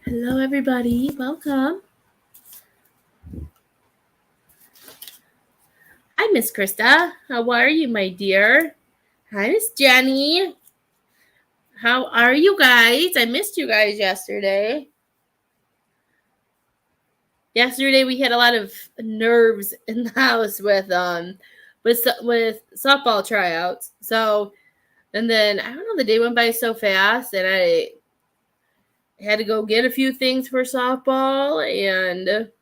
Hello, everybody. Welcome. Hi, Miss Krista. How are you, my dear? Hi, Miss Jenny. How are you guys? I missed you guys yesterday. Yesterday we had a lot of nerves in the house with softball tryouts. So, and then I don't know, the day went by so fast, and I had to go get a few things for softball, and it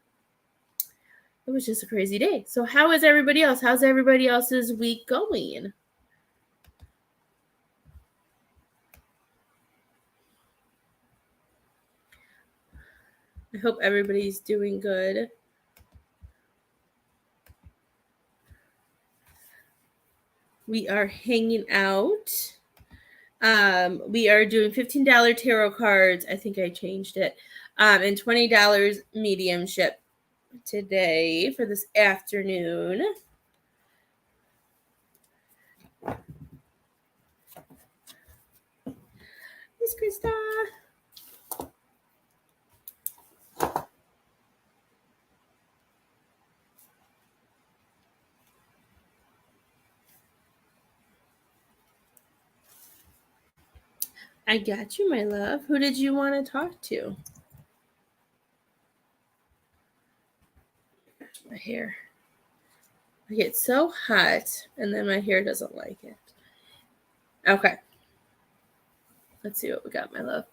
was just a crazy day. So, how is everybody else? How's everybody else's week going? I hope everybody's doing good. We are hanging out. We are doing $15 tarot cards. I think I changed it. And $20 mediumship today for this afternoon. Miss Krista. I got you, my love. Who did you want to talk to? My hair. I get so hot, and then my hair doesn't like it. Okay. Let's see what we got, my love.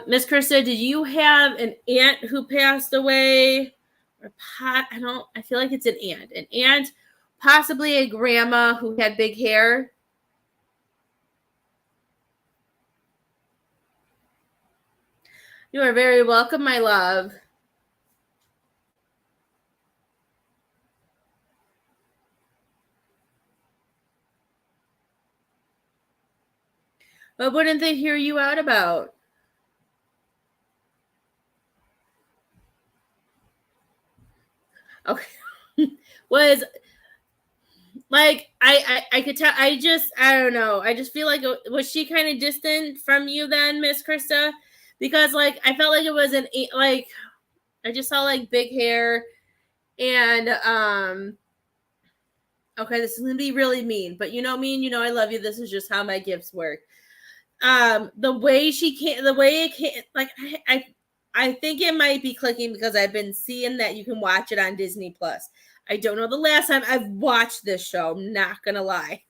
Miss Krista, did you have an aunt who passed away? Or I feel like it's an aunt. An aunt, possibly a grandma who had big hair. You are very welcome, my love. What wouldn't they hear you out about? Okay. Was like I could tell. I don't know. I just feel like was she kind of distant from you then, Miss Krista? Because like I felt like it was like I just saw like big hair, and okay, this is gonna be really mean, but you know me and you know I love you. This is just how my gifts work. The way it can't, like I think it might be clicking because I've been seeing that you can watch it on Disney Plus. I don't know the last time I've watched this show. I'm not gonna lie.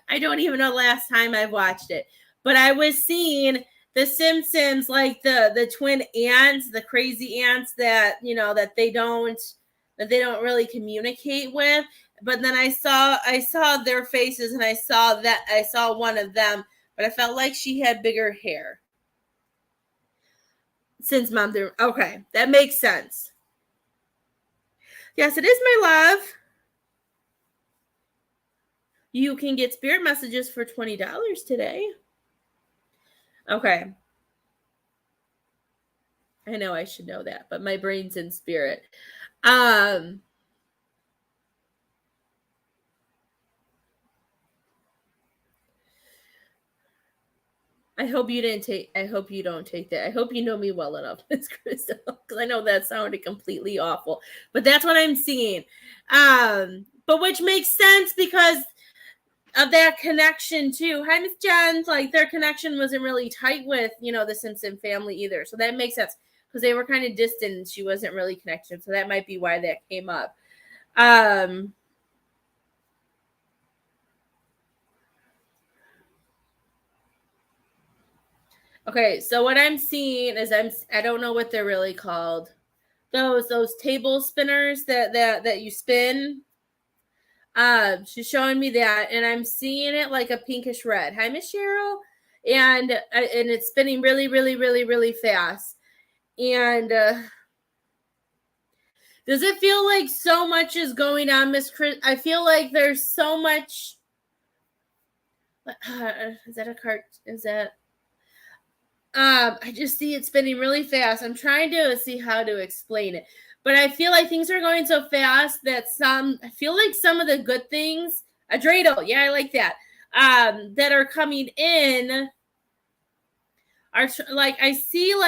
I don't even know the last time I've watched it. But I was seeing The Simpsons, like the twin ants, the crazy ants that they don't really communicate with. But then I saw their faces, and I saw one of them, but I felt like she had bigger hair. Since mom didn't. Okay, that makes sense. Yes, it is, my love. You can get spirit messages for $20 today. Okay. I know I should know that, but my brain's in spirit. I hope you don't take that. I hope you know me well enough, Miss Crystal, because I know that sounded completely awful, but that's what I'm seeing. But which makes sense because of that connection too. Hi, Miss Jen. Like their connection wasn't really tight with the Simpson family either, so that makes sense because they were kind of distant and she wasn't really connected. So that might be why that came up. Okay, so what I'm seeing is I don't know what they're really called. Those table spinners that you spin. She's showing me that, and I'm seeing it like a pinkish red. Hi, Miss Cheryl, and it's spinning really, really, really, really fast. And does it feel like so much is going on, Miss Chris? I feel like there's so much. Is that a cart? Is that? I just see it spinning really fast. I'm trying to see how to explain it. But I feel like things are going so fast that I feel like some of the good things, a dreidel, yeah, I like that, that are coming in are like, I feel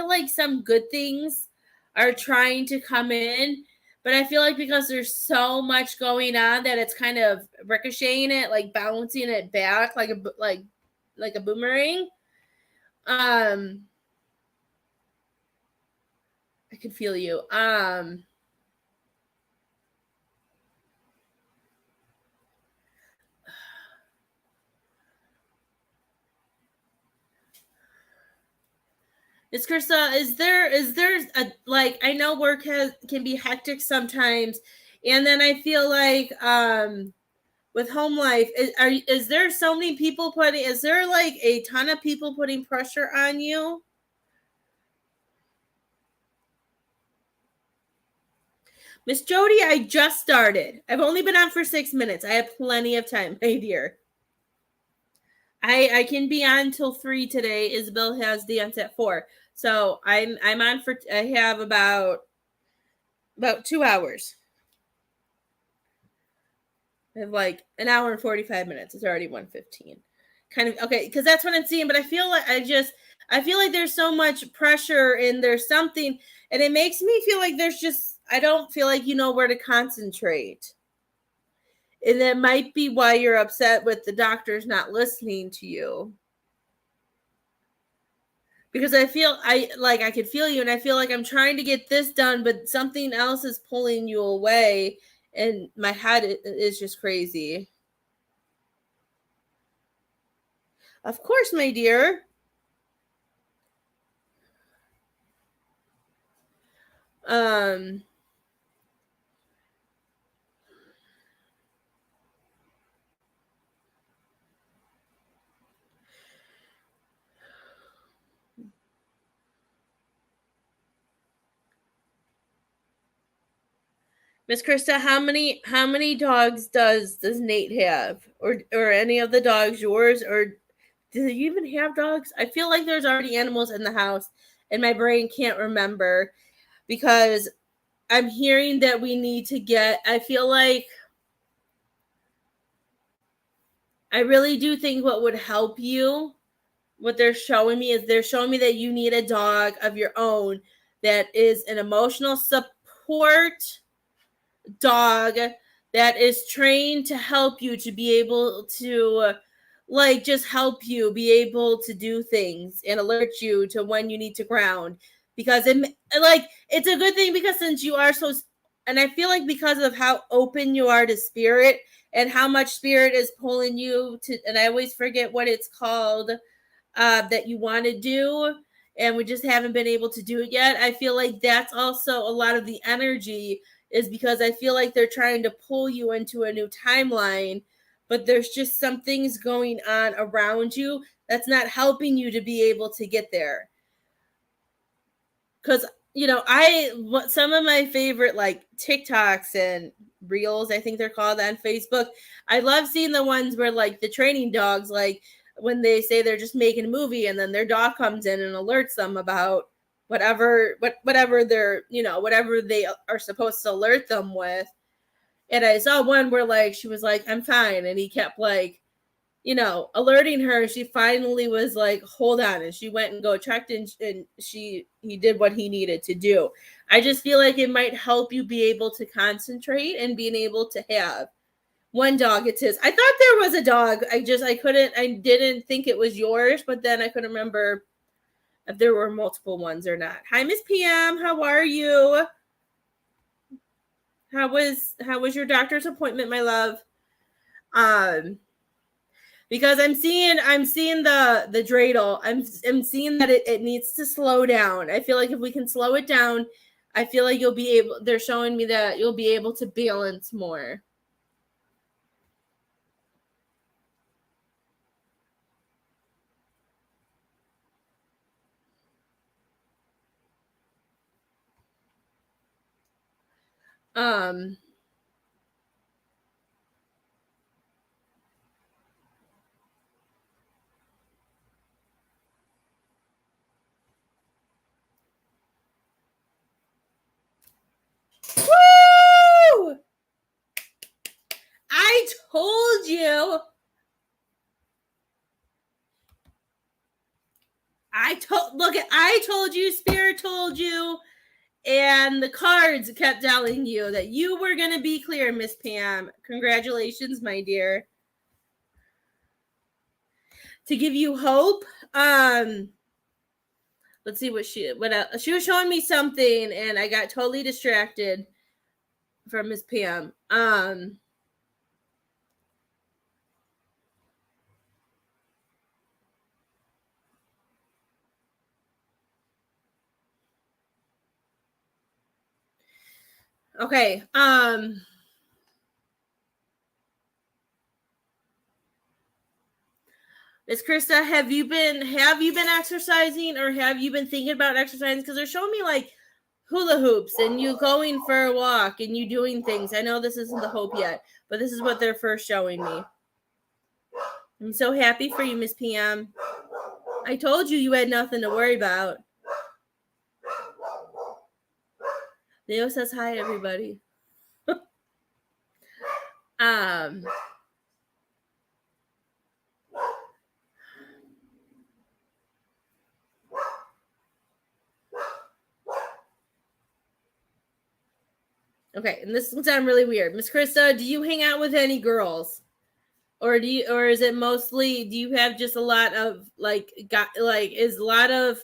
like some good things are trying to come in, but I feel like because there's so much going on that it's kind of ricocheting it, like bouncing it back like a boomerang. Um, I can feel you. Is Krista, is there a, like, I know work can be hectic sometimes, and then I feel like with home life, is there so many people putting, is there like a ton of people putting pressure on you? Miss Jody, I just started. I've only been on for 6 minutes. I have plenty of time, my dear. I can be on till 3 today. Isabel has dance at 4. So I'm on for, I have about 2 hours. I have like an hour and 45 minutes. It's already 1:15. Kind of okay, because that's what I'm seeing. But I feel like I feel like there's so much pressure and there's something, and it makes me feel like there's just, I don't feel like you know where to concentrate. And that might be why you're upset with the doctors not listening to you. Because I could feel you, and I feel like I'm trying to get this done, but something else is pulling you away, and my head is just crazy. Of course, my dear. Um, Miss Krista, how many dogs does Nate have, or any of the dogs yours, or do you even have dogs? I feel like there's already animals in the house, and my brain can't remember because I'm hearing that we need to get. I feel like I really do think what would help you, what they're showing me is they're showing me that you need a dog of your own that is an emotional support dog that is trained to help you to be able to, like, just help you be able to do things and alert you to when you need to ground, because it's a good thing, because since you are so, and I feel like because of how open you are to spirit and how much spirit is pulling you to, and I always forget what it's called, that you want to do, and we just haven't been able to do it yet. I feel like that's also a lot of the energy, is because I feel like they're trying to pull you into a new timeline, but there's just some things going on around you that's not helping you to be able to get there. Because, some of my favorite, like, TikToks and reels, I think they're called, on Facebook, I love seeing the ones where, like, the training dogs, like, when they say they're just making a movie and then their dog comes in and alerts them about whatever they're, whatever they are supposed to alert them with. And I saw one where, like, she was like, I'm fine, and he kept, like, alerting her. She finally was like, hold on, and she went and go checked, and he did what he needed to do. I just feel like it might help you be able to concentrate and being able to have one dog. It's his. I thought there was a dog. I didn't think it was yours, but then I couldn't remember if there were multiple ones or not. Hi, Miss PM. How are you? How was your doctor's appointment, my love? Um, because I'm seeing the dreidel. I'm seeing that it needs to slow down. I feel like if we can slow it down, I feel like you'll be able. They're showing me that you'll be able to balance more. Um, you. I told you, Spirit told you, and the cards kept telling you that you were going to be clear, Miss Pam. Congratulations, my dear. To give you hope, let's see what else. She was showing me something, and I got totally distracted from Miss Pam. Okay. Miss Krista, have you been exercising, or have you been thinking about exercising? Because they're showing me like hula hoops and you going for a walk and you doing things. I know this isn't the hope yet, but this is what they're first showing me. I'm so happy for you, Miss PM. I told you had nothing to worry about. Leo says hi, everybody. Okay, and this will sound really weird. Miss Krista, do you hang out with any girls? Or is it mostly, do you have just a lot of is a lot of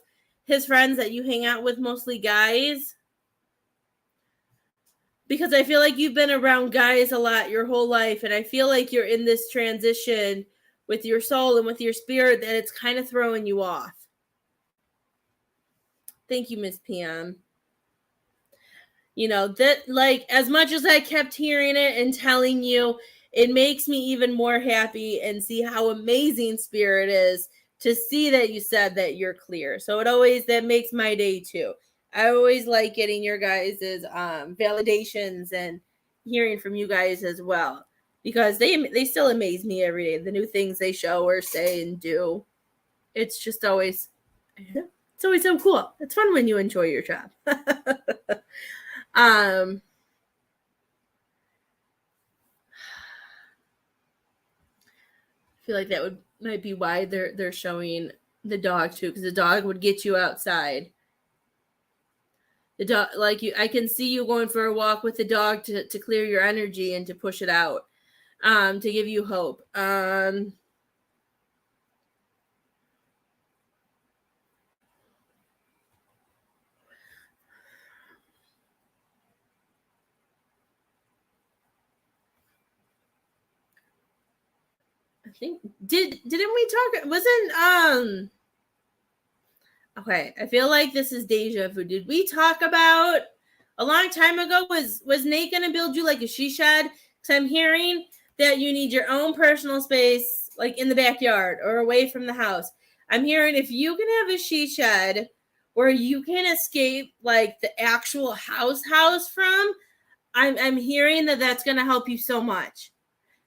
his friends that you hang out with mostly guys? Because I feel like you've been around guys a lot your whole life, and I feel like you're in this transition with your soul and with your spirit that it's kind of throwing you off. Thank you, Miss PM. You know, that, like, as much as I kept hearing it and telling you, it makes me even more happy and see how amazing Spirit is to see that you said that you're clear. So that makes my day too. I always like getting your guys' validations and hearing from you guys as well, because they still amaze me every day. The new things they show or say and do. It's just always, it's always so cool. It's fun when you enjoy your job. I feel like that might be why they're showing the dog too, because the dog would get you outside. The dog, I can see you going for a walk with the dog to clear your energy and to push it out, to give you hope. I think didn't we talk? Wasn't Okay, I feel like this is deja vu. Did we talk about a long time ago? Was Nate gonna build you like a she shed? Because I'm hearing that you need your own personal space, like in the backyard or away from the house. I'm hearing if you can have a she shed where you can escape like the actual house from, I'm hearing that that's gonna help you so much.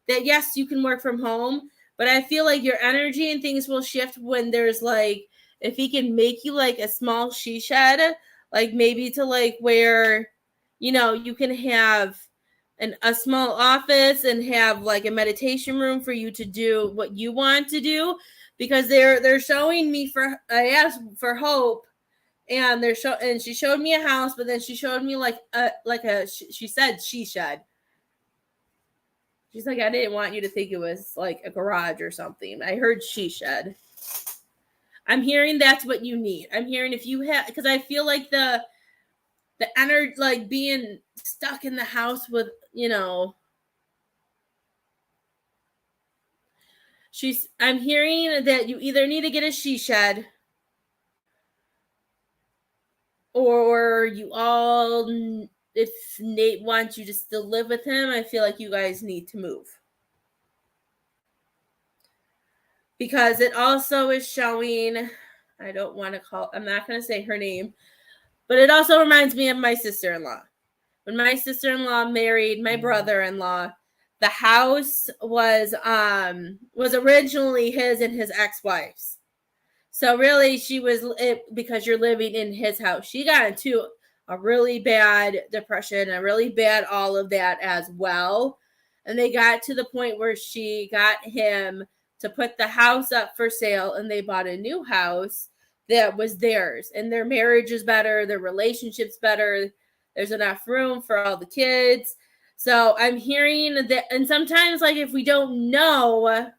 That yes, you can work from home, but I feel like your energy and things will shift when there's like, if he can make you like a small she shed, like maybe to like where, you know, you can have a small office and have like a meditation room for you to do what you want to do, because they're showing me I asked for hope, and and she showed me a house, but then she showed me she said she shed. She's like, I didn't want you to think it was like a garage or something. I heard she shed. I'm hearing that's what you need. I'm hearing if you have, because I feel like the energy, like being stuck in the house with, you know, I'm hearing that you either need to get a she shed, or you all, if Nate wants you to still live with him, I feel like you guys need to move. Because it also is showing, I'm not going to say her name, but it also reminds me of my sister-in-law. When my sister-in-law married my brother-in-law, the house was originally his and his ex-wife's. So really, because you're living in his house, she got into a really bad depression, a really bad all of that as well. and they got to the point where she got him to put the house up for sale, and they bought a new house that was theirs, and their marriage is better, their relationship's better, there's enough room for all the kids. So I'm hearing that, and sometimes, like, if we don't know,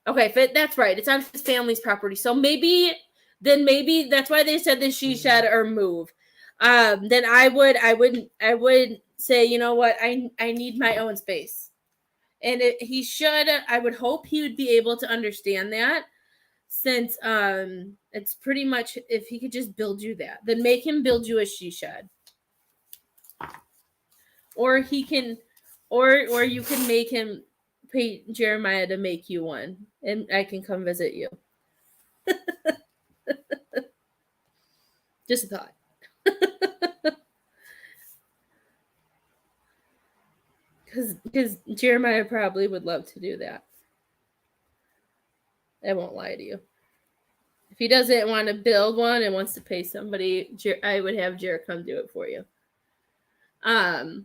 okay, that's right, it's on his family's property, so maybe that's why they said that she shed or move. Then I would say, you know what, I need my own space. And he should, I would hope he would be able to understand that, since it's pretty much, if he could just build you that, then make him build you a she shed. Or he can, or you can make him pay Jeremiah to make you one, and I can come visit you. Just a thought. Because Jeremiah probably would love to do that. I won't lie to you. If he doesn't want to build one and wants to pay somebody, I would have Jared come do it for you. Because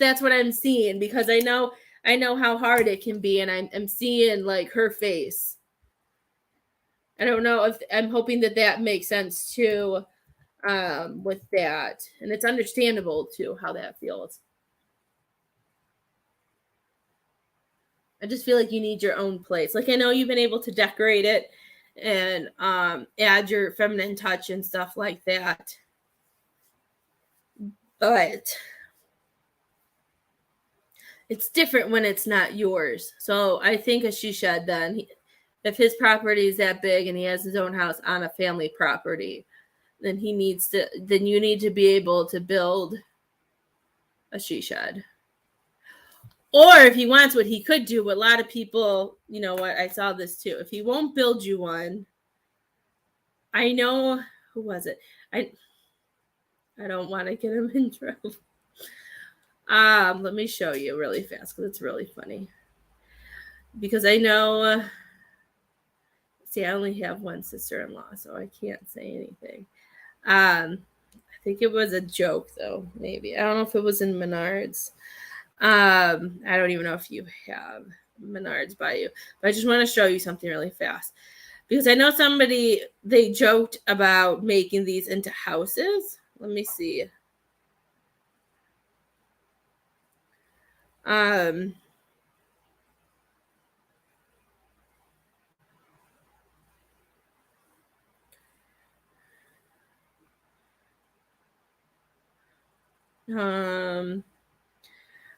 that's what I'm seeing, because I know how hard it can be, and I'm seeing, like, her face. I don't know if I'm hoping that makes sense too, with that, and it's understandable too how that feels. I just feel like you need your own place. Like, I know you've been able to decorate it and add your feminine touch and stuff like that, but it's different when it's not yours. So I think a she shed, then, if his property is that big and he has his own house on a family property, then you need to be able to build a she shed. Or if he wants, what he could do, what a lot of people, you know what, I saw this too. If he won't build you one, I know, who was it? I don't want to get him in trouble. Let me show you really fast, because it's really funny. Because I know, see, I only have one sister-in-law, so I can't say anything. I think it was a joke, though, maybe. I don't know if it was in Menards. I don't even know if you have Menards by you, but I just want to show you something really fast, because I know they joked about making these into houses. Let me see.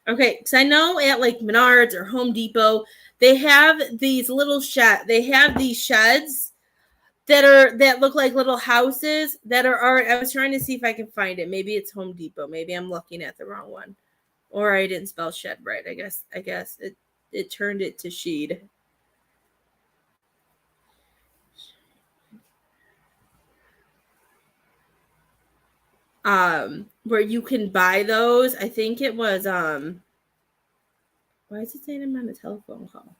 Okay, because I know at, like, Menards or Home Depot, they have these little they have these sheds that look like little houses that are I was trying to see if I can find it. Maybe it's Home Depot. Maybe I'm looking at the wrong one, or I didn't spell shed right. I guess it turned it to sheed. Where you can buy those. I think it was why is it saying I'm on a telephone call?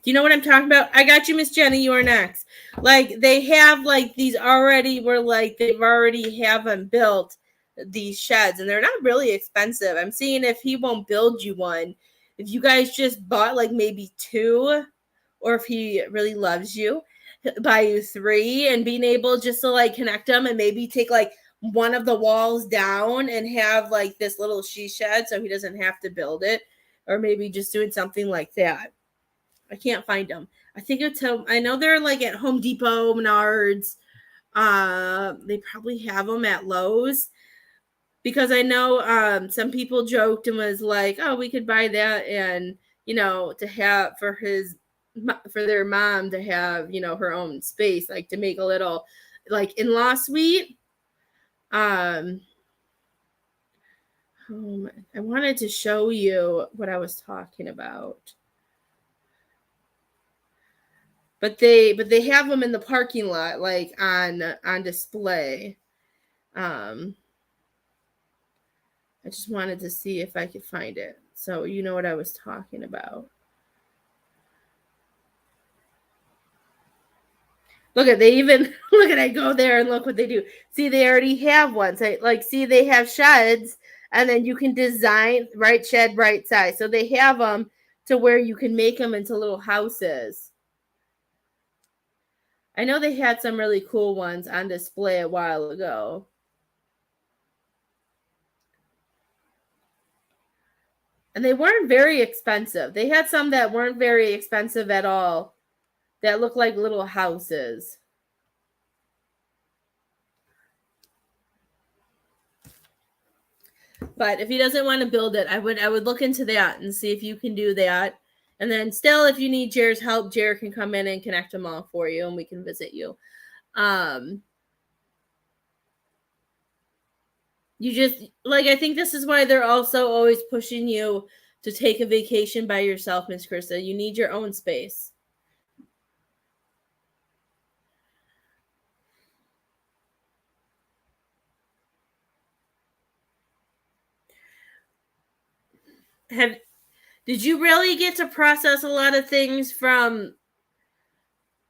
Do you know what I'm talking about? I got you, Miss Jenny. You are next. Like, they have, like, these already, where, like, they've already have them built, these sheds, and they're not really expensive. I'm seeing if he won't build you one, if you guys just bought, like, maybe 2, or if he really loves you, buy you 3, and being able just to, like, connect them, and maybe take, like, one of the walls down and have, like, this little she shed so he doesn't have to build it, or maybe just doing something like that. I can't find them. I think I know they're, like, at Home Depot, Menards. They probably have them at Lowe's, because I know some people joked and was like, oh, we could buy that, and, you know, to have for their mom to have, you know, her own space, like, to make a little, like, in-law suite. I wanted to show you what I was talking about. But they have them in the parking lot, like, on display. I just wanted to see if I could find it, so you know what I was talking about. Look at they even look at I go there and look what they do. See, they already have one. So like see they have sheds and then you can design right shed right size. So they have them to where you can make them into little houses. I know they had some really cool ones on display a while ago. And they weren't very expensive. They had some that weren't very expensive at all that looked like little houses. But if he doesn't want to build it, I would look into that and see if you can do that. And then still, if you need Jared's help, Jared can come in and connect them all for you and we can visit you. You just like I think this is why they're also always pushing you to take a vacation by yourself, Miss Krista. You need your own space. Did you really get to process a lot of things from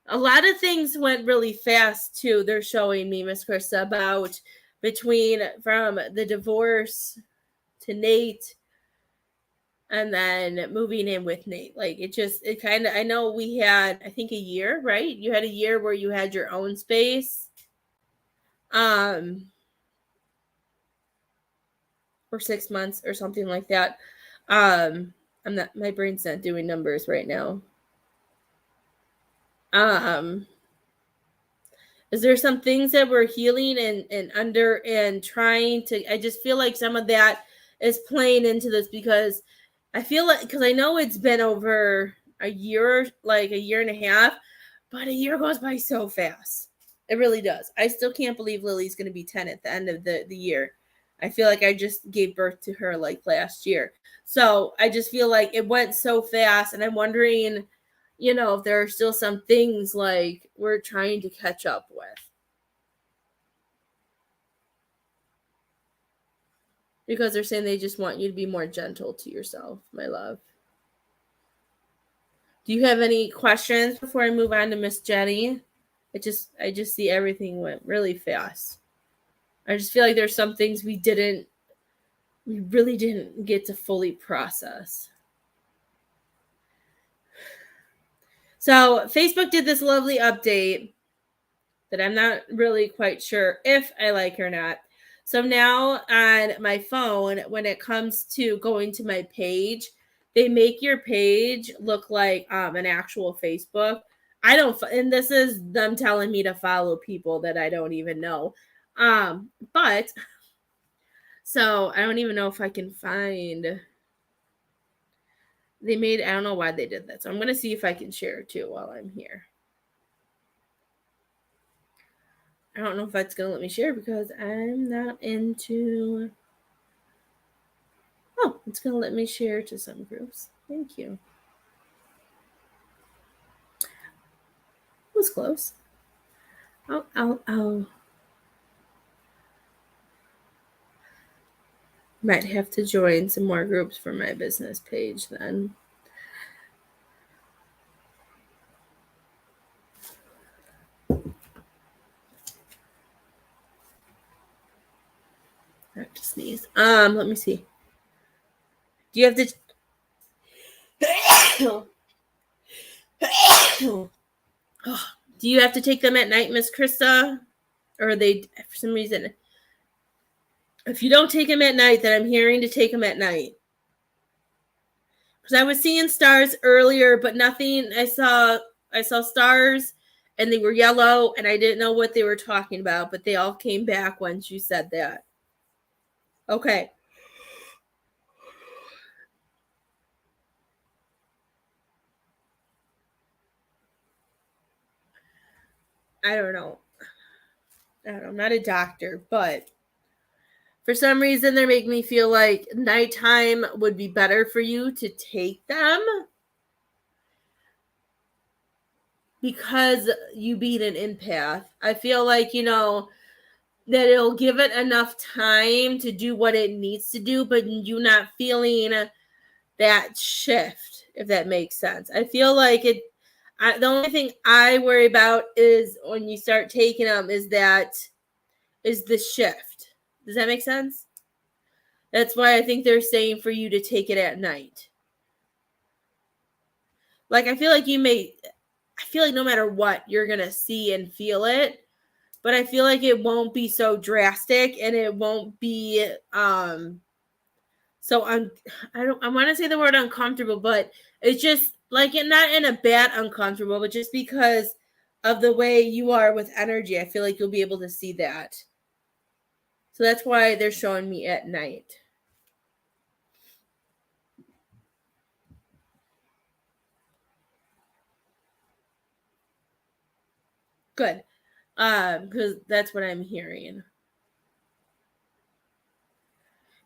a lot of things went really fast too. They're showing me, Miss Krista, about between from the divorce to Nate and then moving in with Nate. Like it kind of I know we had I think a year, right? You had a year where you had your own space. Or 6 months or something like that. I'm not my brain's not doing numbers right now. Is there some things that we're healing and under and trying to I just feel like some of that is playing into this because I feel like because I know it's been over a year, like a year and a half, but a year goes by so fast. It really does. I still can't believe Lily's going to be 10 at the end of the year. I feel like I just gave birth to her like last year. So I just feel like it went so fast. And I'm wondering, if there are still some things like we're trying to catch up with. Because they're saying they just want you to be more gentle to yourself, my love. Do you have any questions before I move on to Miss Jenny? I just see everything went really fast. I just feel like there's some things we really didn't get to fully process. So Facebook did this lovely update that I'm not really quite sure if I like or not. So now on my phone, when it comes to going to my page, they make your page look like an actual Facebook. I don't, and this is them telling me to follow people that I don't even know. But so I don't even know if I can find. I don't know why they did that. So I'm going to see if I can share it too while I'm here. I don't know if that's going to let me share because I'm not into. Oh, it's going to let me share to some groups. Thank you. It was close. I'll might have to join some more groups for my business page then. I have to sneeze. Let me see. Do you have to? Do you have to take them at night, Miss Krista? Or are they for some reason? If you don't take them at night, then I'm hearing to take them at night. Because I was seeing stars earlier, but nothing. I saw stars, and they were yellow, and I didn't know what they were talking about. But they all came back once you said that. Okay. I don't know. I'm not a doctor, but for some reason they're making me feel like nighttime would be better for you to take them because you beat an empath. I feel like, that it'll give it enough time to do what it needs to do, but you not feeling that shift, if that makes sense. I feel like The only thing I worry about is when you start taking them is the shift. Does that make sense? That's why I think they're saying for you to take it at night. Like, I feel like no matter what, you're going to see and feel it, but I feel like it won't be so drastic and it won't be, so I want to say the word uncomfortable, but it's just like not in a bad uncomfortable, but just because of the way you are with energy, I feel like you'll be able to see that. So that's why they're showing me at night. Good. Because that's what I'm hearing.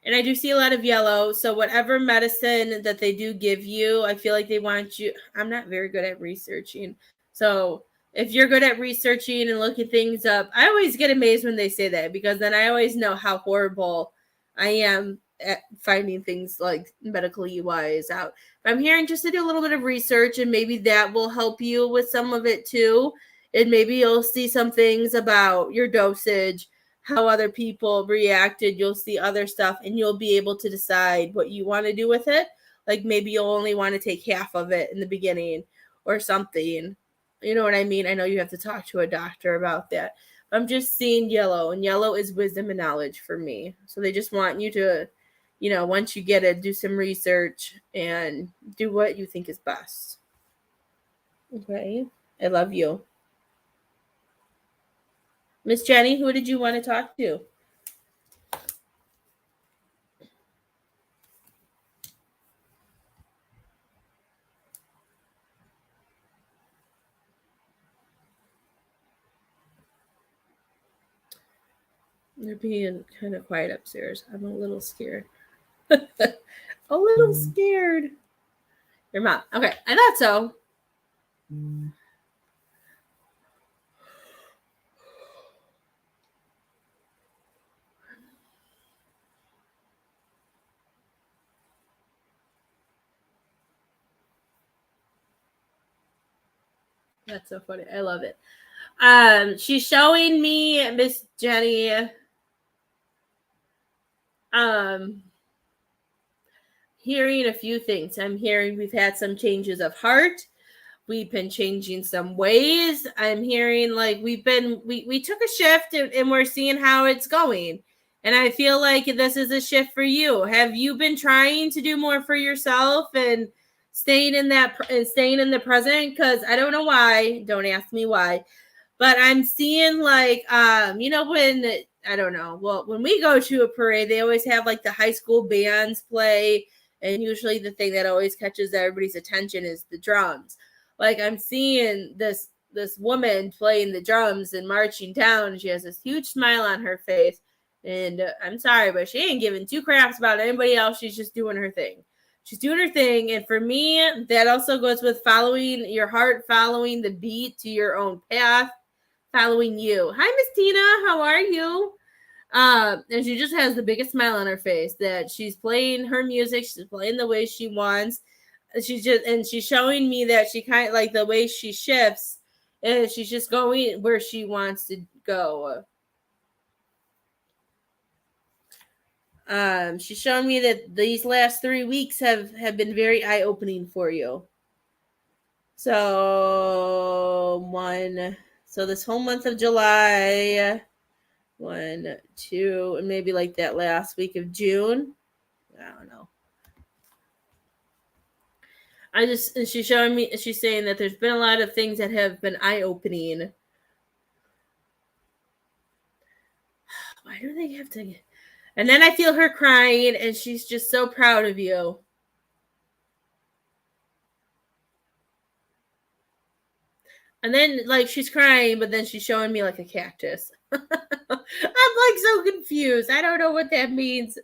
And I do see a lot of yellow. So whatever medicine that they do give you, I feel like they want you. I'm not very good at researching. So if you're good at researching and looking things up, I always get amazed when they say that, because then I always know how horrible I am at finding things like medically wise out. I'm hearing just to do a little bit of research, and maybe that will help you with some of it too. And maybe you'll see some things about your dosage, how other people reacted. You'll see other stuff, and you'll be able to decide what you want to do with it. Like maybe you'll only want to take half of it in the beginning or something. You know what I mean? I know you have to talk to a doctor about that. I'm just seeing yellow, and yellow is wisdom and knowledge for me. So they just want you to, once you get it, do some research and do what you think is best. Okay. I love you. Miss Jenny, who did you want to talk to? They're being kind of quiet upstairs. I'm a little scared. A little scared. Your mom. Okay, I thought so. That's so funny. I love it. She's showing me Miss Jenny. Hearing a few things. I'm hearing we've had some changes of heart. We've been changing some ways. I'm hearing like we took a shift, and we're seeing how it's going. And I feel like this is a shift for you. Have you been trying to do more for yourself and staying in the present? Because I don't know why. Don't ask me why. But I'm seeing like when I don't know. Well, when we go to a parade, they always have like the high school bands play, and usually the thing that always catches everybody's attention is the drums. Like I'm seeing this woman playing the drums and marching down. She has this huge smile on her face, and I'm sorry, but she ain't giving two craps about anybody else. She's just doing her thing. She's doing her thing, and for me, that also goes with following your heart, following the beat to your own path, following you. Hi, Miss Tina. How are you? And she just has the biggest smile on her face that she's playing her music. She's playing the way she wants. She's showing me that she kind of like the way she shifts, and she's just going where she wants to go. She's showing me that these last 3 weeks have been very eye-opening for you. So this whole month of July, 1, 2, and maybe like that last week of June. I don't know. She's showing me, she's saying that there's been a lot of things that have been eye-opening. Why do they have to? And then I feel her crying, and she's just so proud of you. And then, like, she's crying, but then she's showing me, like, a cactus. I'm, like, so confused. I don't know what that means.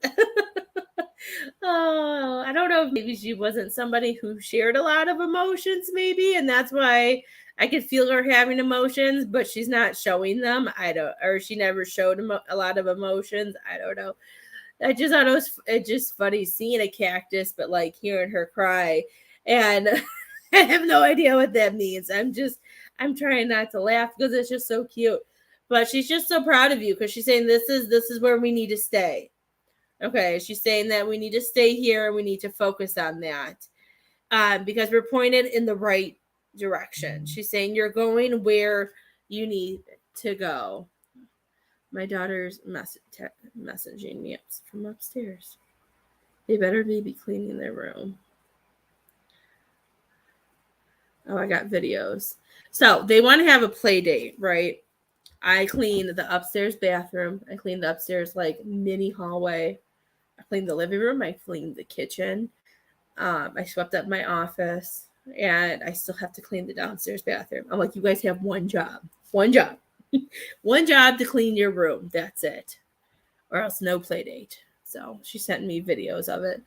Oh, I don't know if maybe she wasn't somebody who shared a lot of emotions, maybe, and that's why I could feel her having emotions, but she's not showing them. Or she never showed a lot of emotions. I don't know. I just thought it's just funny seeing a cactus, but like hearing her cry. And I have no idea what that means. I'm trying not to laugh because it's just so cute. But she's just so proud of you because she's saying this is where we need to stay. Okay, she's saying that we need to stay here and we need to focus on that because we're pointed in the right direction. She's saying you're going where you need to go. My daughter's messaging me from upstairs. They better be cleaning their room. Oh, I got videos. So they want to have a play date, right? I cleaned the upstairs bathroom. I cleaned the upstairs like mini hallway. I cleaned the living room. I cleaned the kitchen. I swept up my office, and I still have to clean the downstairs bathroom. I'm like, you guys have one job, one job to clean your room. That's it, or else no play date. So she sent me videos of it.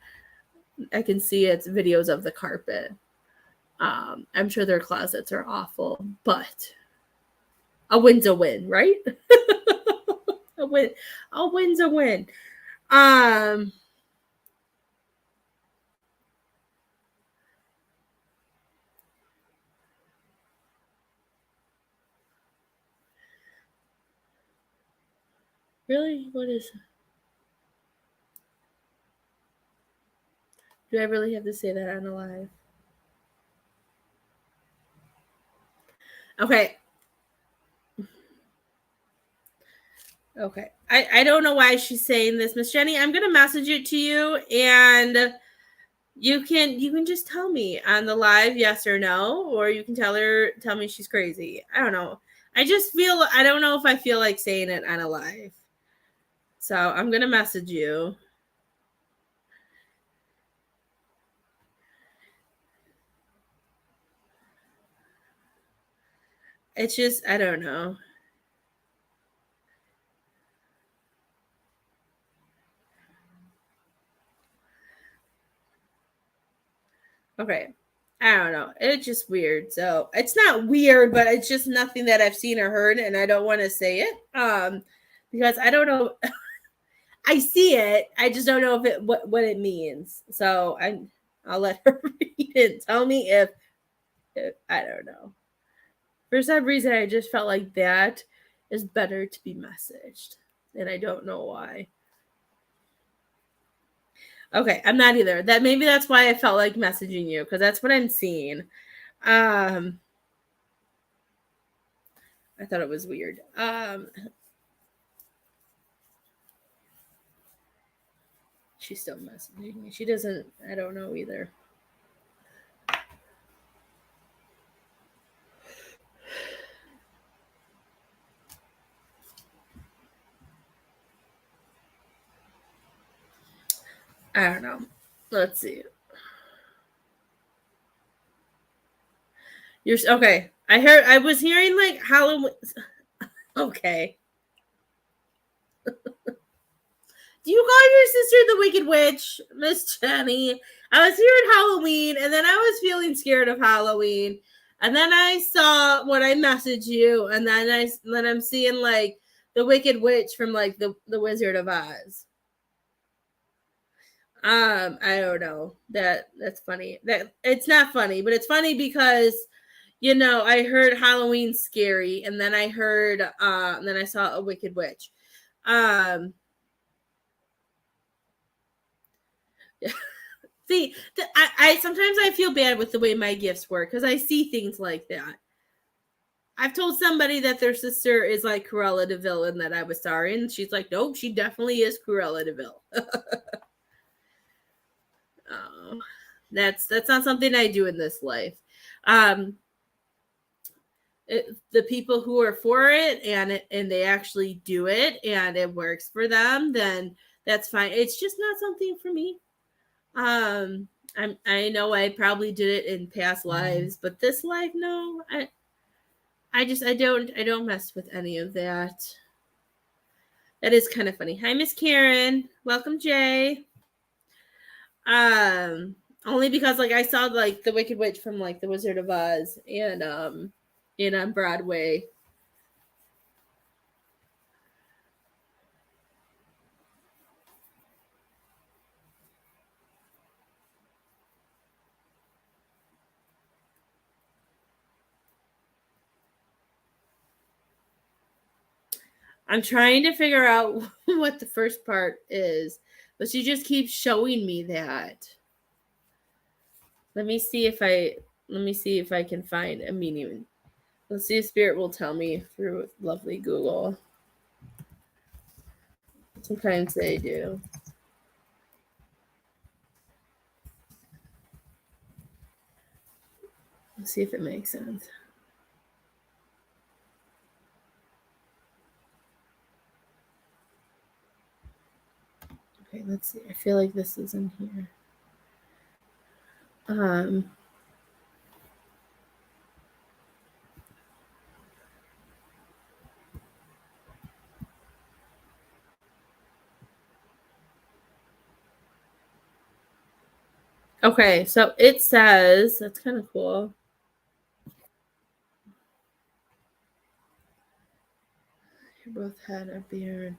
I can see it's videos of the carpet. I'm sure their closets are awful, but a win's a win, right? a win's a win. Really? What is it? Do I really have to say that on a live? Okay. Okay. I don't know why she's saying this, Miss Jenny. I'm gonna message it to you and you can just tell me on the live yes or no, or you can tell me she's crazy. I don't know. I don't know if I feel like saying it on a live. So I'm gonna message you. It's just I don't know. Okay. I don't know. It's just weird. So it's not weird, but it's just nothing that I've seen or heard, and I don't want to say it. Because I don't know. I see it. I just don't know if it what it means. So I'll let her read it. Tell me if I don't know. For some reason, I just felt like that is better to be messaged, and I don't know why. Okay, I'm not either. Maybe that's why I felt like messaging you because that's what I'm seeing. I thought it was weird. She's still messaging me. She doesn't. I don't know either. I don't know. Let's see. You're okay. I was hearing like Halloween. Okay. Do you call your sister the Wicked Witch, Miss Jenny? I was hearing Halloween, and then I was feeling scared of Halloween, and then I saw what I messaged you, and then I'm seeing like the Wicked Witch from like the Wizard of Oz. I don't know. That's funny. That it's not funny, but it's funny because I heard Halloween scary, and then I heard and then I saw a Wicked Witch. See, I sometimes I feel bad with the way my gifts work because I see things like that. I've told somebody that their sister is like Cruella de Vil and that I was sorry, and she's like, nope, she definitely is Cruella de Vil. Oh, that's not something I do in this life. The people who are for it and they actually do it and it works for them, then that's fine. It's just not something for me. I know I probably did it in past lives, but this life, no. I don't mess with any of that. That is kind of funny. Hi, Miss Karen. Welcome, Jay. Only because like I saw like the Wicked Witch from like the Wizard of Oz and on Broadway. I'm trying to figure out what the first part is, but she just keeps showing me that. Let me see if I can find a meaning. Let's see if Spirit will tell me through lovely Google. Sometimes they do. Let's see if it makes sense. Okay, let's see. I feel like this is in here. Okay, so it says, that's kind of cool. You're both head or beard.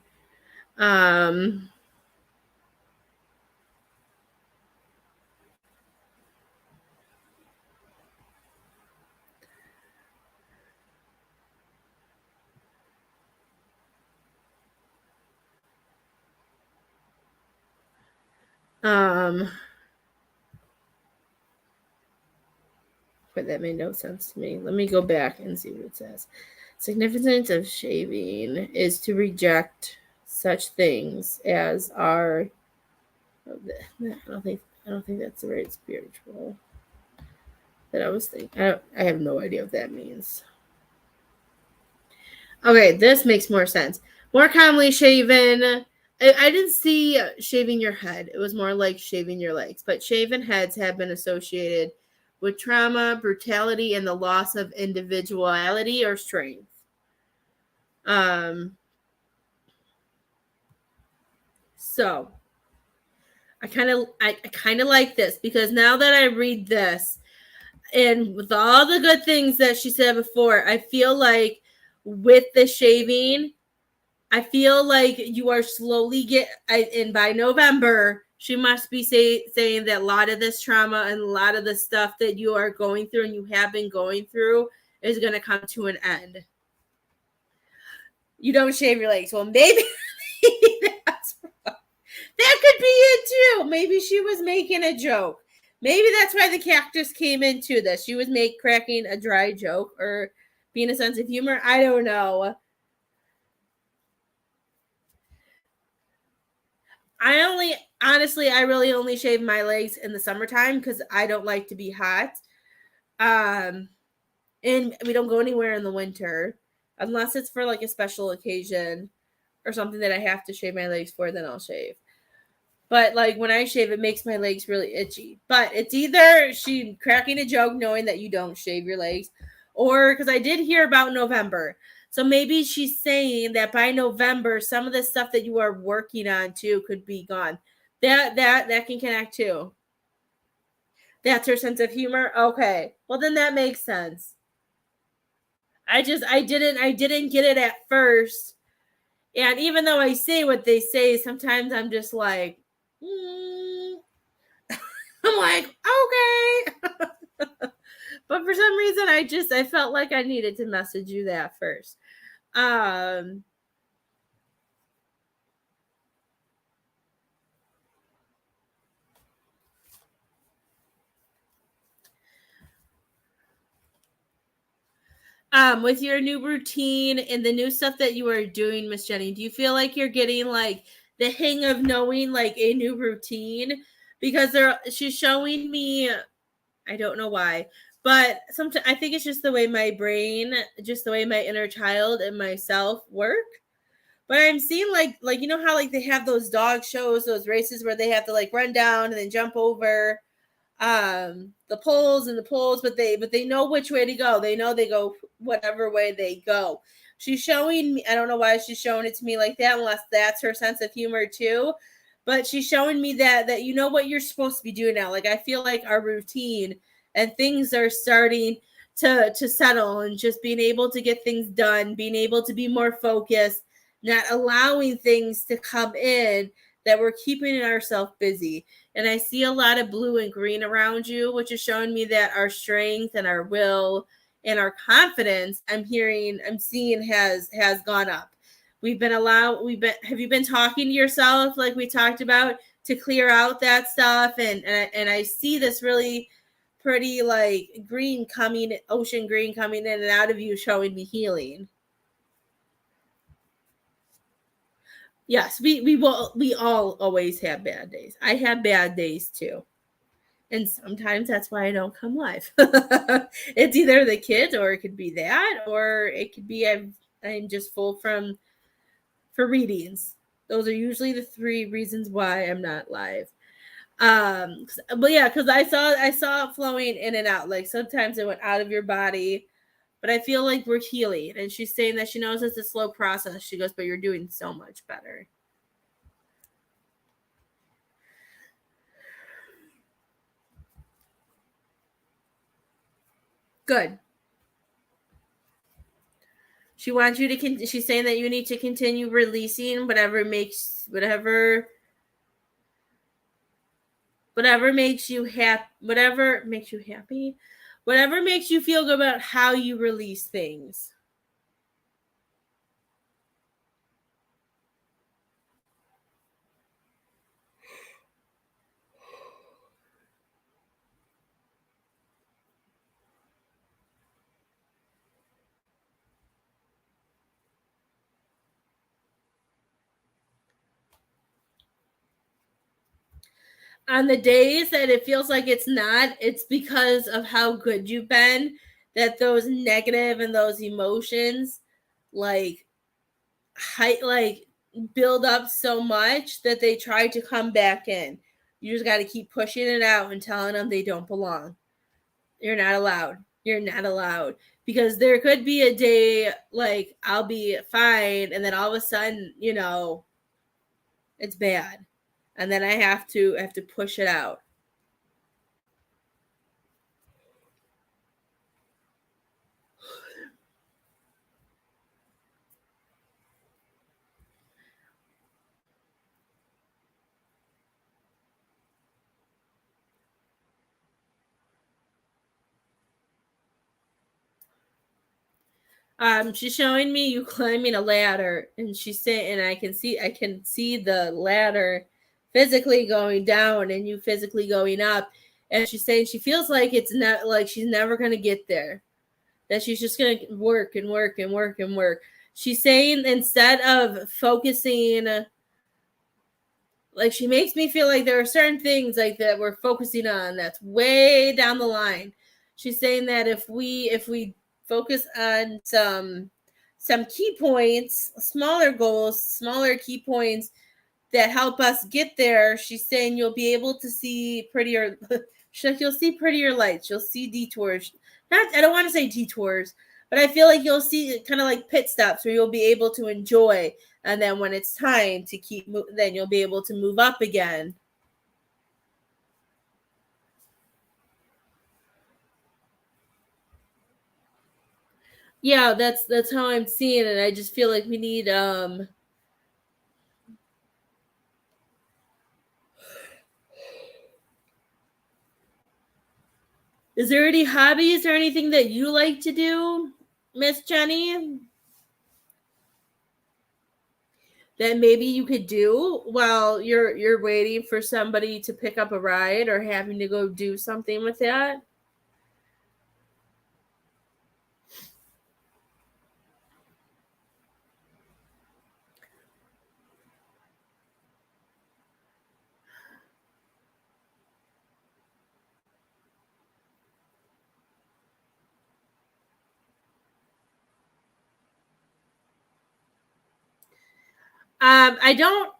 But that made no sense to me. Let me go back and see what it says. Significance of shaving is to reject such things as are. I don't think that's the right spiritual that I was thinking. I have no idea what that means. Okay, this makes more sense. More commonly shaven. I didn't see shaving your head. It was more like shaving your legs. But shaven heads have been associated with trauma, brutality, and the loss of individuality or strength. So I kind of like this because now that I read this, and with all the good things that she said before, I feel like with the shaving, I feel like you are slowly and by November, she must be saying that a lot of this trauma and a lot of the stuff that you are going through and you have been going through is going to come to an end. You don't shave your legs. Well, maybe that's that could be it too. Maybe she was making a joke. Maybe that's why the cactus came into this. She was cracking a dry joke or being a sense of humor. I don't know. I really only shave my legs in the summertime because I don't like to be hot. And we don't go anywhere in the winter unless it's for like a special occasion or something that I have to shave my legs for, then I'll shave. But like when I shave, it makes my legs really itchy. But it's either she cracking a joke knowing that you don't shave your legs, or because I did hear about November. So maybe she's saying that by November, some of the stuff that you are working on too could be gone. That can connect too. That's her sense of humor. Okay. Well then that makes sense. I didn't get it at first. And even though I say what they say, sometimes I'm just like, I'm like, okay. But for some reason I felt like I needed to message you that first. With your new routine and the new stuff that you are doing, Miss Jenny, do you feel like you're getting like the hang of knowing like a new routine? Because she's showing me, I don't know why, but sometimes I think it's just the way my brain, just the way my inner child and myself work. But I'm seeing like you know how like they have those dog shows, those races where they have to like run down and then jump over the poles, but they know which way to go. They know they go whatever way they go. She's showing me, I don't know why she's showing it to me like that unless that's her sense of humor too, but she's showing me that you know what you're supposed to be doing now. Like I feel like our routine and things are starting to settle, and just being able to get things done, being able to be more focused, not allowing things to come in that we're keeping ourselves busy. And I see a lot of blue and green around you, which is showing me that our strength and our will and our confidence, I'm seeing has gone up. have you been talking to yourself like we talked about to clear out that stuff? And I see this really pretty like ocean green coming in and out of you, showing me healing. Yes, we all always have bad days. I have bad days too. And sometimes that's why I don't come live. It's either the kids, or it could be that, or it could be I'm just full for readings. Those are usually the three reasons why I'm not live. But yeah, because I saw it flowing in and out. Like sometimes it went out of your body, but I feel like we're healing. And she's saying that she knows it's a slow process. She goes, but you're doing so much better. Good. She wants you to. She's saying that you need to continue releasing whatever makes you happy, whatever makes you happy, whatever makes you feel good about how you release things. On the days that it feels like it's not, it's because of how good you've been, that those negative and those emotions like like build up so much that they try to come back in. You just got to keep pushing it out and telling them they don't belong. You're not allowed. You're not allowed. Because there could be a day like I'll be fine, and then all of a sudden, it's bad. And then I have to push it out. She's showing me you climbing a ladder, and she's saying, and I can see the ladder physically going down and you physically going up. And she's saying she feels like it's not like she's never gonna get there. That she's just gonna work and work and work and work. She's saying instead of focusing, like she makes me feel like there are certain things like that we're focusing on that's way down the line. She's saying that if we focus on some key points, smaller goals, smaller key points that help us get there, she's saying you'll be able to see prettier you'll see prettier lights, you'll see detours. I don't want to say detours, but I feel like you'll see kind of like pit stops where you'll be able to enjoy, and then when it's time to then you'll be able to move up again. Yeah, that's how I'm seeing it. I just feel like we need is there any hobbies or anything that you like to do, Miss Jenny, that maybe you could do while you're waiting for somebody to pick up a ride or having to go do something with that? I don't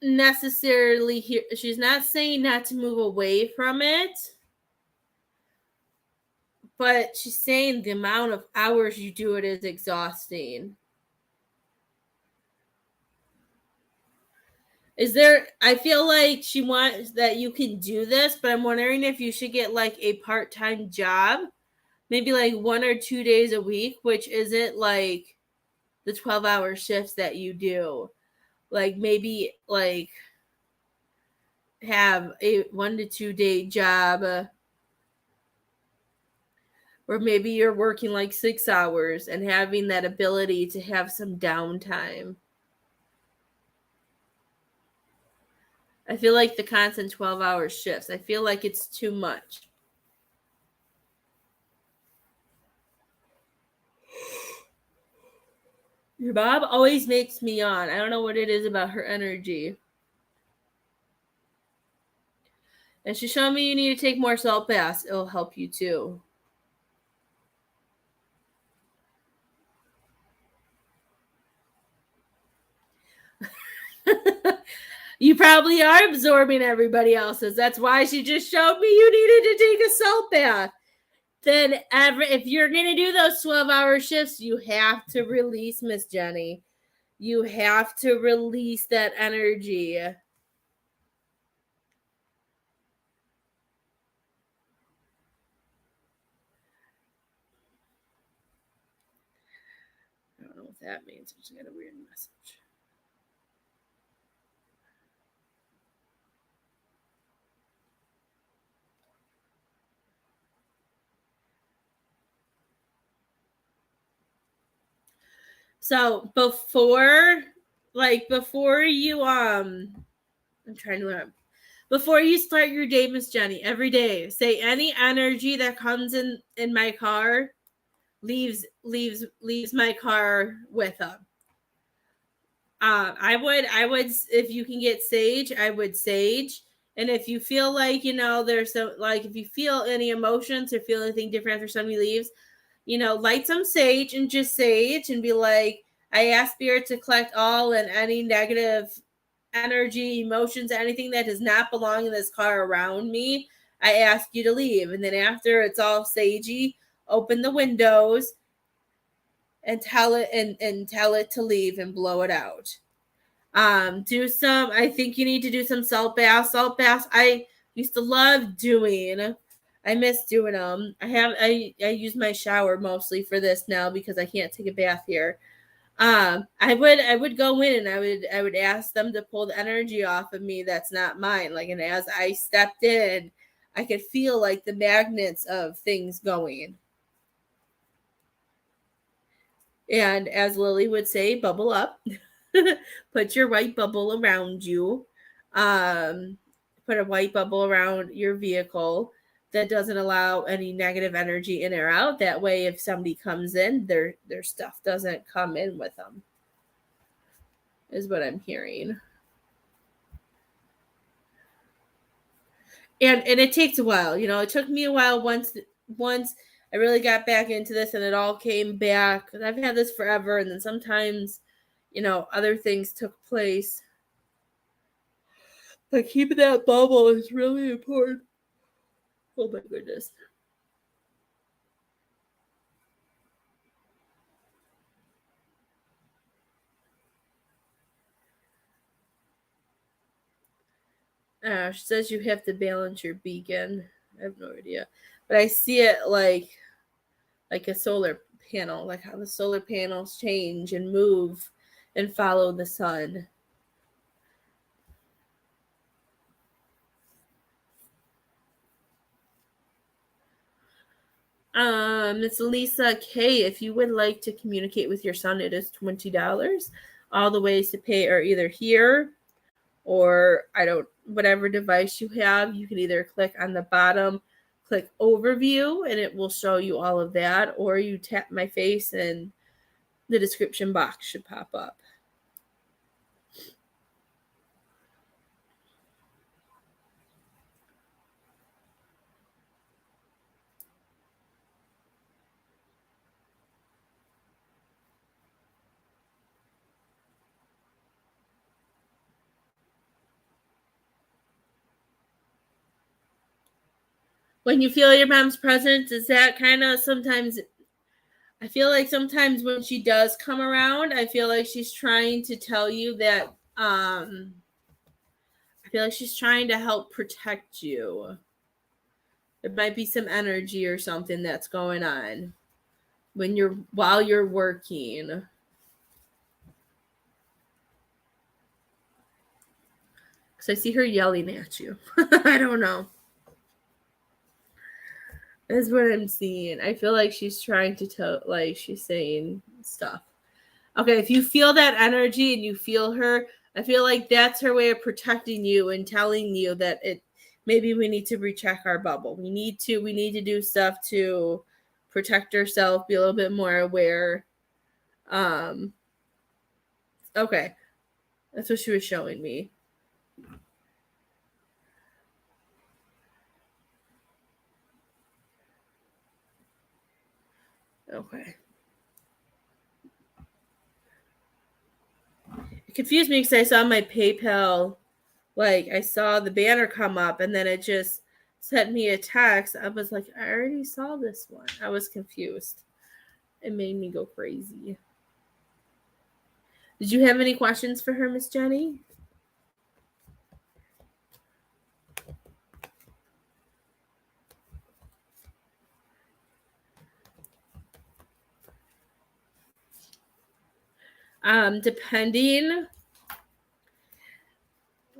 necessarily hear, she's not saying not to move away from it, but she's saying the amount of hours you do it is exhausting. Is there, I feel like she wants that you can do this, but I'm wondering if you should get like a part-time job, maybe like 1 or 2 days a week, which isn't like the 12-hour shifts that you do. Like maybe like have a 1 to 2 day job, or maybe you're working like 6 hours and having that ability to have some downtime. I feel like the constant 12-hour shifts. I feel like it's too much. Your mom always makes me yawn. I don't know what it is about her energy. And she's showing me you need to take more salt baths. It'll help you too. You probably are absorbing everybody else's. That's why she just showed me you needed to take a salt bath. Then if you're going to do those 12-hour shifts, you have to release, Miss Jenny. You have to release that energy. I don't know what that means. I just got a weird message. So before you I'm trying to learn. Before you start your day, Miss Jenny, every day, say any energy that comes in my car leaves my car with them. I would if you can get sage, I would sage. And if you feel like, there's some, like, if you feel any emotions or feel anything different after somebody leaves, light some sage and just sage and be like, I ask Spirit to collect all and any negative energy, emotions, anything that does not belong in this car around me. I ask you to leave. And then after it's all sagey, open the windows and tell it to leave and blow it out. I think you need to do some salt baths. I used to love doing. I miss doing them. I use my shower mostly for this now because I can't take a bath here. I would go in and I would ask them to pull the energy off of me that's not mine. Like, and as I stepped in, I could feel like the magnets of things going. And as Lily would say, bubble up. Put your white bubble around you. Put a white bubble around your vehicle that doesn't allow any negative energy in or out. That way, if somebody comes in, their stuff doesn't come in with them, is what I'm hearing. And it takes a while. It took me a while once I really got back into this and it all came back. I've had this forever, and then sometimes, other things took place. But keeping that bubble is really important. Oh my goodness. She says you have to balance your beacon. I have no idea. But I see it like a solar panel, like how the solar panels change and move and follow the sun. Miss Lisa K, if you would like to communicate with your son, it is $20. All the ways to pay are either here or whatever device you have. You can either click on the bottom, click overview, and it will show you all of that, or you tap my face and the description box should pop up. When you feel your mom's presence, is that kind of sometimes, I feel like sometimes when she does come around, I feel like she's trying to tell you that, I feel like she's trying to help protect you. There might be some energy or something that's going on while you're working. Because I see her yelling at you. I don't know. That's what I'm seeing. I feel like she's trying to tell, like she's saying stuff. Okay, if you feel that energy and you feel her, I feel like that's her way of protecting you and telling you that maybe we need to recheck our bubble. We need to do stuff to protect ourselves, be a little bit more aware. Okay. That's what she was showing me. Okay. It confused me because I saw my PayPal, like I saw the banner come up and then it just sent me a text. I was like, I already saw this one. I was confused. It made me go crazy. Did you have any questions for her, Miss Jenny? Depending,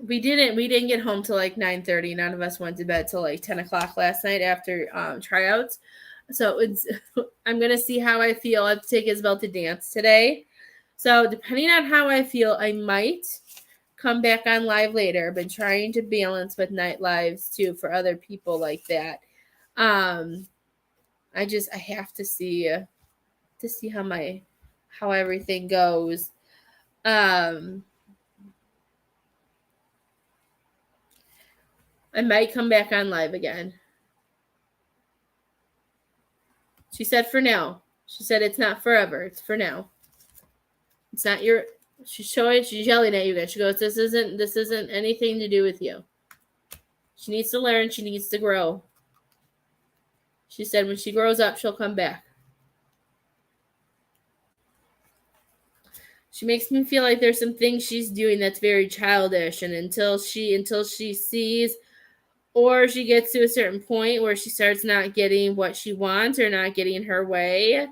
we didn't get home till like 9:30. None of us went to bed till like 10 o'clock last night after tryouts. So I'm gonna see how I feel. I have to take Isabel to dance today. So depending on how I feel, I might come back on live later. I've been trying to balance with night lives too for other people like that. I have to see how everything goes. I might come back on live again. She said for now. She said it's not forever. It's for now. It's not your. She's yelling at you guys. She goes, this isn't anything to do with you. She needs to learn. She needs to grow. She said when she grows up, she'll come back. She makes me feel like there's some things she's doing that's very childish, and until she sees or she gets to a certain point where she starts not getting what she wants or not getting her way,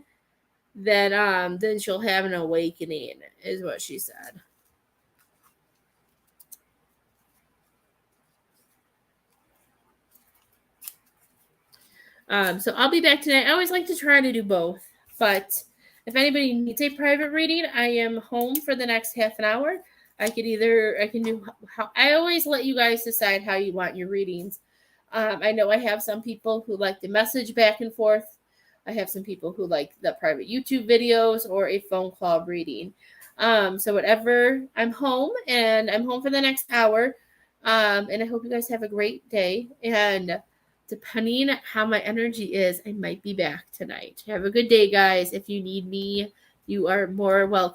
then she'll have an awakening, is what she said. So I'll be back tonight. I always like to try to do both, but if anybody needs a private reading, I am home for the next half an hour. I always let you guys decide how you want your readings. I know I have some people who like the message back and forth. I have some people who like the private YouTube videos or a phone call reading. So whatever, I'm home for the next hour. And I hope you guys have a great day. And depending on how my energy is, I might be back tonight. Have a good day, guys. If you need me, you are more welcome.